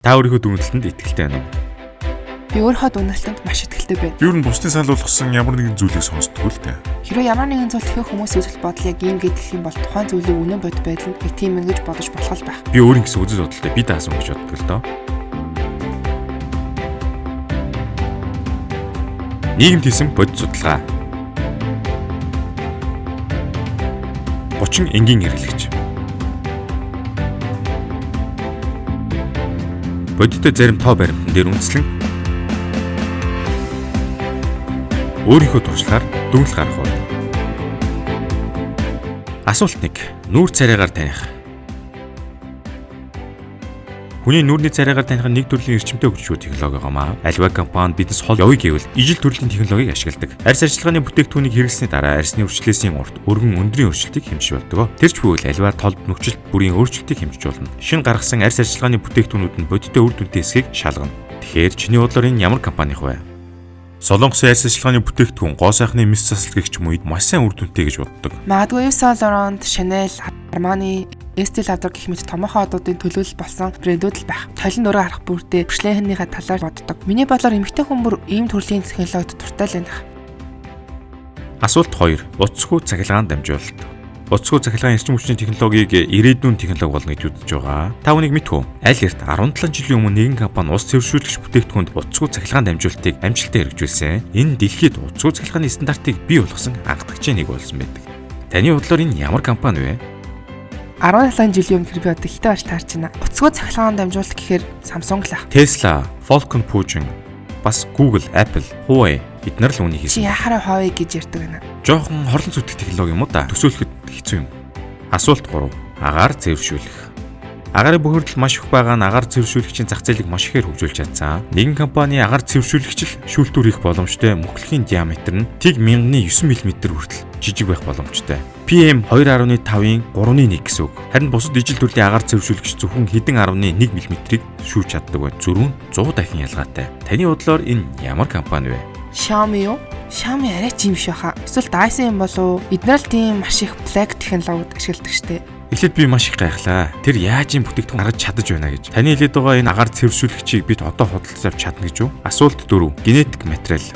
Та өөрийнхөө дүгнэлтэнд итгэлтэй байна уу? Би өөрийнхөө дүгнэлтэнд маш итгэлтэй байна. Ер нь бусдын санал болгосон ямар нэгэн зүйлийг сонсдог л дээ. Хэрэв ямар нэгэн зүйл тхэн хүмүүсийн үзэл бодол яг ийм гэдэг юм бол тухайн зүйлийг үнэн бод байдал нэг тийм ингэж бодож болох л байх. Би өөрийн гэсэн үзэл бодолтой би даасан гэж боддог л доо. Нийгэмд хийсэн бодит судалгаа. 30 энгийн хэрэглэгч. Бодиттой зарим тоо баримтан дээр үндэслэн өөрийнхөө туршлагаар дүгнэлт гаргах уу? Асуулт 1. Нүүр царайгаар таних. Хүний нүүрний царайгаар таних нь нэг төрлийн эрчимтэй хөгжиж технологи гомаа. Альва компани бизнес хол явъя гэвэл ижил төрлийн технологиг ашигладаг. Арьс арчилгааны бүтээгдэхүүнийг хэрэглэсний дараа арьсны өрчлөөсийн урт өргөн өндрийн өөрчлөлтийг хэмжиж болдог. Тэр ч бүвэл альва толд нөхцөлт бүрийн өөрчлөлтийг хэмжиж болно. Шинэ гаргасан арьс арчилгааны бүтээгдэхүүнүүд нь бодиттой үр дүнтэй эсхийг шалгана. Тэгэхээр чиний бодлоор энэ ямар компанийн вэ? Солонгосын арьс арчилгааны бүтээгдэхүүн гоо сайхны мис засалгагч мүйд маш сайн үр дүнтэй гэж боддог. Магадгүй Yves Saint Laurent, Chanel, Armani, Estée Lauder гэх мэт томоохон одуудын төлөөлөл болсон брэндүүд л байх. Толин нуруу харах бүртээ бэрхшээлийнхээ талаар боддог. Миний бодлоор эмэгтэй хүн бүр ийм төрлийн технологид дуртай л байна. Асуулт 2. Утасгүй цахилгаан дамжуулалт. Утасгүй цахилгаан эрчим хүчний технологиг ирээдүйн технологи болно гэж үзэж байгаа. Та үнийг мэдв үү? Аль эрт 17 жилийн өмнө нэгэн компани ус цэвэршүүлэгч бүтээгдэхүүнд утасгүй цахилгаан дамжуулалтыг амжилттай хэрэгжүүлсэн. Энэ дэлхийд утасгүй цахилгааны стандартыг бий болгосон анхдагчийн нэг болсон байдаг. Таны бодлоор энэ ямар компани вэ? 17 жилийн өмнө би одоо хитэ барьж таарч байна. Утасгүй цахилгаан дамжуулалт гэхээр Samsung л ах. Tesla, Falcon Pugin, бас Google, Apple, Huawei эднэр л үүнийг Чи хийсэн. яхаараа Huawei гэж ярьдаг байна. Жохон хорлон зүтгэх технологи юм уу да? Төсөөлөхөд хэцүү юм. Асуулт 3. Агаар цэвэршүүлэх. Агарын бохирдол маш их байгаа нь агаар цэвэршүүлэгчийн зах зээлийг маш ихээр хөгжүүлж чадсан. Нэгэн компани агаар цэвэршүүлэгч л шүүлтүүр хийх боломжтой мөхлөхийн диаметр нь тэг 1009 мм хүртэл жижиг байх боломжтой. PM 2.5-ын 3.1 гэсэн үг. Харин бусад ижил төрлийн агаар цэвэршүүлэгч зөвхөн хэдэн 1.1 мм-ийг шүүж чаддаг байна. Зөрүүн 100 дахин ялгаатай. Таны бодлоор энэ ямар компани вэ? Xiaomi юу? Xiaomi арай ч юм шиг хаа. Эсвэл Dyson юм болов? Эдгээр л тийм маш их black технологид ашигладаг штеп. Эхлээд би маш их гайхлаа. Тэр яаж юм бүтээгдэхүүн гаргаж чадаж байна гэж. Таны хэлээд байгаа энэ агаар цэвэршүүлэгчийг бид одоо худалдаж авч чадна гэж үү? Асуулт 4. Генетик материал.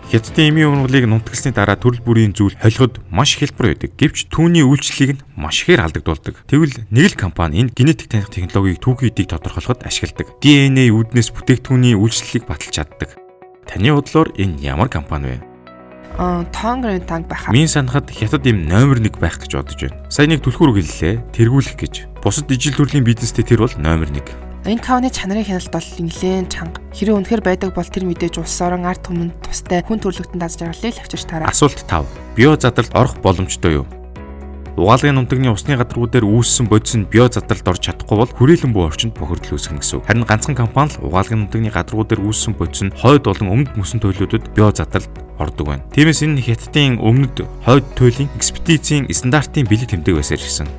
Хятадын эмийн ургамлыг нунтгалсны дараа төрөл бүрийн зүйл холиход маш хялбар байдаг. Гэвч түүний үйлчлэлийг нь маш ихээр алдагдуулдаг. Тэгвэл нэг л компани энэ генетик таних технологиг түүхийн эдийг тодорхойлоход ашигладаг. DNA үүднээс бүтээгдэхүүний үйлчлэлийг баталж чаддаг. Таны бодлоор энэ ямар компани вэ? Тонгрын танк байхаа. Минь санахад хятад им номер 1 байх гэж бодож байна. Сая нэг түлхүүр хэллээ. Тэргүүлэх гэж. Бусад ижил төрлийн бизнестэй тэр бол номер 1. Энэ компани чанарын хяналт бол нэлээд чанга. Хэрэв үнэхээр байдаг бол тэр мэдээж улс орон ард түмэнд тустай хүн төрөлхтөнд аз жаргалыг авчирч таараа. Асуулт 5. Био задралд орох боломжтой юу? Угаалгын нутагны усны гадаргуудаар үүссэн бодис нь био задралд орж чадахгүй бол хүрээлэн буй орчинд бохирдол үүсгэнэ гэсэн үг. Харин ганцхан компани л угаалгын нутагны гадаргуудаар үүссэн бодис нь хойд болон өмнөд мөсөн туйлуудад био задралд ордог байна. Тиймээс энэ хятадын өмнөд хойд туйлын экспедицийн стандартын бэлэг тэмдэг байсаар ирсэн.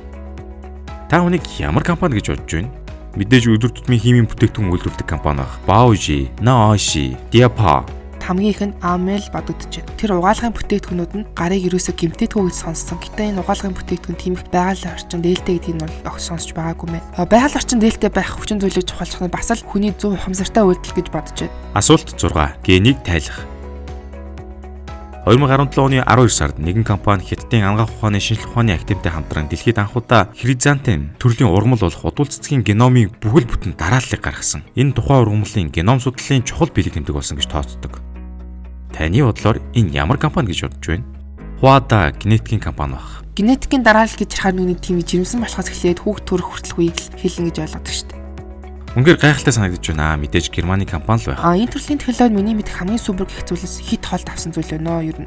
Та хүнийг ямар компани гэж бодож байна? Мэдээж өдөр тутмын химийн бүтээгдэхүүн үйлдвэрлэдэг компани баг. Baoji, Naoshi, Diapa Хамгийн их нь Amel бодогдож байна. Тэр угаалгын бүтээгдэхүүнүүд нь гарыг ерөөсөө гэмтээдгүй гэж сонссон. Гэтэ энэ угаалгын бүтээгдэхүүн тийм их байгаль орчин дээлтэй гэдгийг нь бол сонсч байгаагүй мэн. Байгаль орчин дээлтэй байх хүчин зүйлийг чухалчлах нь бас л хүний зөв ухамсартай үйлдэл гэж бодож байна. Асуулт 6. Генийг тайлах. 2017 оны 12 сард нэгэн компани Хятадын анагаах ухааны шинжилгээ ухааны активтэй хамтран дэлхийд анхудаа хризантем төрлийн ургамал болох удвал цэцгийн геномыг бүхэл бүтэн дарааллыг гаргасан. Энэ тухайн ургамлын геном судлалын чухал бэлэг тэмдэг болсон гэж тооцдог. Таны бодлоор энэ ямар компани гэж бодож байна? Huada генетикийн компани баг. Генетикийн дараалал гэж харахаар нүний тийм жирэмсэн болохоос эхлээд хүүхд төрөх хүртэл үеийг л хэлнэ гэж ойлгодог шүү дээ. Үнээр гайхалтай санагдаж байна. Мэдээж Германы компани л байх. Энэ төрлийн технологи миний мэдэх хамгийн супер гэх зүйлээс хит холд авсан зүйл байна ер нь.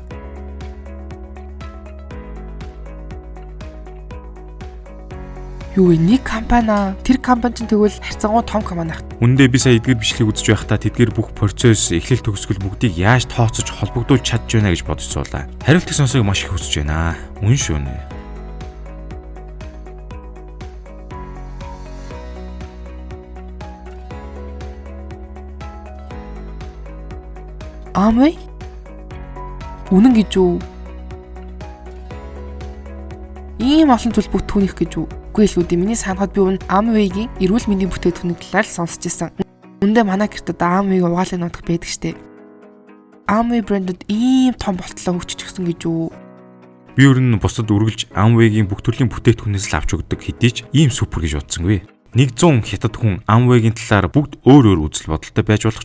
Юу вэ? Нэг компани. Тэр компани чинь тэгвэл харьцангуй том компани ах. Үндэ би сая эдгээр бичлэгийг үзэж байхдаа тэдгээр бүх процесс, эхлэл төгсгөл бүгдийг яаж тооцож холбогдуулж чадж байна гэж бодож суулаа. Хариултыг сонсохыг маш их хүсэж байна. Үн шүү нэ. Амэ? Үнэн гэж үү? Ийм олон зүйл бүх түүнийх гэж үү? Үгүй л үүдээ миний санахад би өмнө Amway-гийн эрүүл мэндийн бүтээгдэхүүний талаар л сонсч байсан. Үндэ манай гэртээ Amway угаалгын нутаг байдаг штеп. Amway брэндүүд ийм том болтлоо хөгжчихсөн гэж үү? Би өөр нь бусдад үргэлж Amway-гийн бүх төрлийн бүтээгдэхүүнээс л авч өгдөг хэдий ч ийм супер гэж бодсонгүй. 100 хятад хүн Amway-гийн талаар бүгд өөр өөр үзэл бодолтой байж болох ч